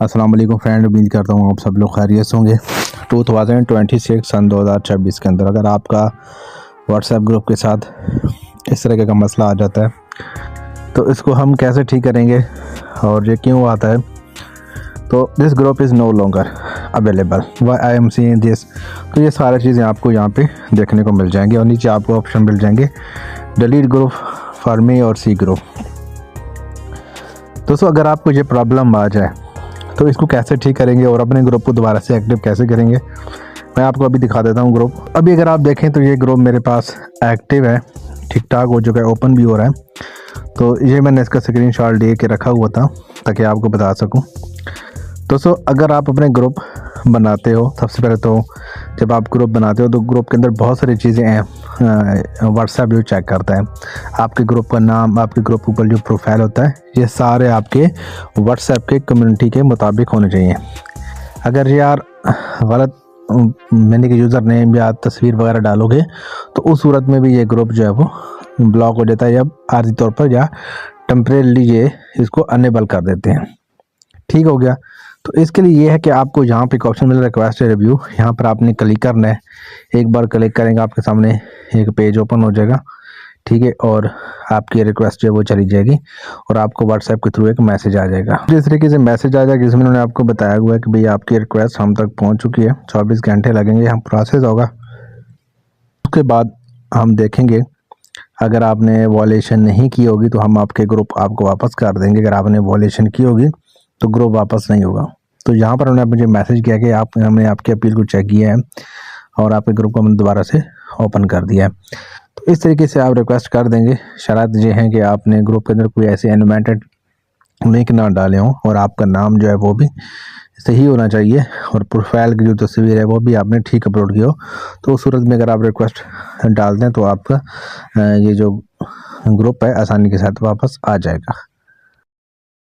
अस्सलाम वालेकुम फ्रेंड, उम्मीद करता हूँ आप सब लोग खैरियत से होंगे। 2026 सन 2026 के अंदर अगर आपका व्हाट्सएप ग्रुप के साथ इस तरह का मसला आ जाता है तो इसको हम कैसे ठीक करेंगे और ये क्यों आता है। तो this group is no longer available, why I am seeing this. तो ये सारी चीज़ें आपको यहाँ पे देखने को मिल जाएंगी और नीचे आपको ऑप्शन मिल जाएंगे डिलीट ग्रुप, फॉर मी और सी ग्रुप। दोस्तों अगर आपको ये प्रॉब्लम आ जाए तो इसको कैसे ठीक करेंगे और अपने ग्रुप को दोबारा से एक्टिव कैसे करेंगे, मैं आपको अभी दिखा देता हूँ ग्रुप। अभी अगर आप देखें तो ये ग्रुप मेरे पास एक्टिव है, ठीक ठाक हो चुका है, ओपन भी हो रहा है। तो ये मैंने इसका स्क्रीनशॉट ले के रखा हुआ था ताकि आपको बता सकूं। दोस्तों अगर आप अपने ग्रुप बनाते हो, सबसे पहले तो जब आप ग्रुप बनाते हो तो ग्रुप के अंदर बहुत सारी चीज़ें हैं। व्हाट्सएप जो चेक करता है आपके ग्रुप का नाम, आपके ग्रुप के ऊपर जो प्रोफाइल होता है, ये सारे आपके व्हाट्सएप के कम्युनिटी के मुताबिक होने चाहिए। अगर यार गलत मैंने कि यूज़र नेम या तस्वीर वगैरह डालोगे तो उस सूरत में भी ये ग्रुप जो है वो ब्लॉक हो जाता है या आर्जी तौर पर या टेम्परेली ये इसको अनेबल कर देते हैं। ठीक हो गया। तो इसके लिए ये है कि आपको यहाँ पे एक ऑप्शन मिल रहा है रिक्वेस्ट रिव्यू, यहाँ पर आपने क्लिक करना है। एक बार क्लिक करेंगे आपके सामने एक पेज ओपन हो जाएगा, ठीक है, और आपकी रिक्वेस्ट जो है वो चली जाएगी और आपको व्हाट्सएप के थ्रू एक मैसेज आ जाएगा। जिस तरीके से मैसेज आ जाएगा इसमें उन्होंने आपको बताया हुआ है कि भाई आपकी रिक्वेस्ट हम तक पहुँच चुकी है, 24 घंटे लगेंगे, हम प्रोसेस होगा। उसके बाद हम देखेंगे अगर आपने वॉलेशन नहीं की होगी तो हम आपके ग्रुप आपको वापस कर देंगे। अगर आपने वॉलेशन की होगी तो ग्रुप वापस नहीं होगा। तो यहाँ पर उन्होंने मुझे मैसेज किया कि हमने आपकी अपील को चेक किया है और आपके ग्रुप को हमने दोबारा से ओपन कर दिया है। तो इस तरीके से आप रिक्वेस्ट कर देंगे। शर्त ये है कि आपने ग्रुप के अंदर कोई ऐसे एनिमेटेड लिंक ना डाले हों और आपका नाम जो है वो भी सही होना चाहिए और प्रोफाइल की जो तस्वीर है वो भी आपने ठीक अपलोड की हो। तो उस सूरत में अगर आप रिक्वेस्ट डाल दें तो आपका ये जो ग्रुप है आसानी के साथ वापस आ जाएगा।